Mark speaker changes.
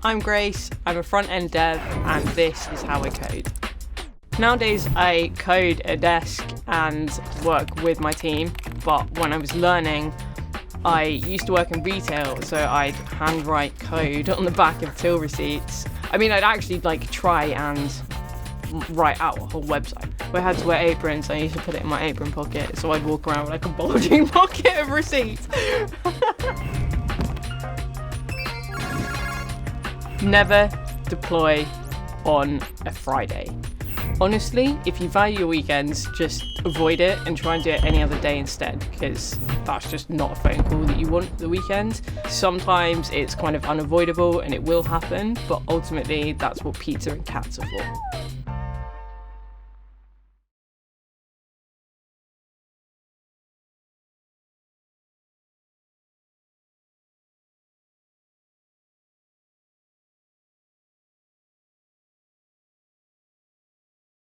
Speaker 1: I'm Grace, I'm a front-end dev, and this is how I code. Nowadays I code at a desk and work with my team, but when I was learning, I used to work in retail, so I'd handwrite code on the back of till receipts. I'd actually try and write out a whole website. If I had to wear aprons, I used to put it in my apron pocket, so I'd walk around with a bulging pocket of receipts. Never deploy on a Friday. Honestly, if you value your weekends, just avoid it and try and do it any other day instead, because that's just not a phone call that you want the weekend. Sometimes it's kind of unavoidable and it will happen, but ultimately that's what pizza and cats are for.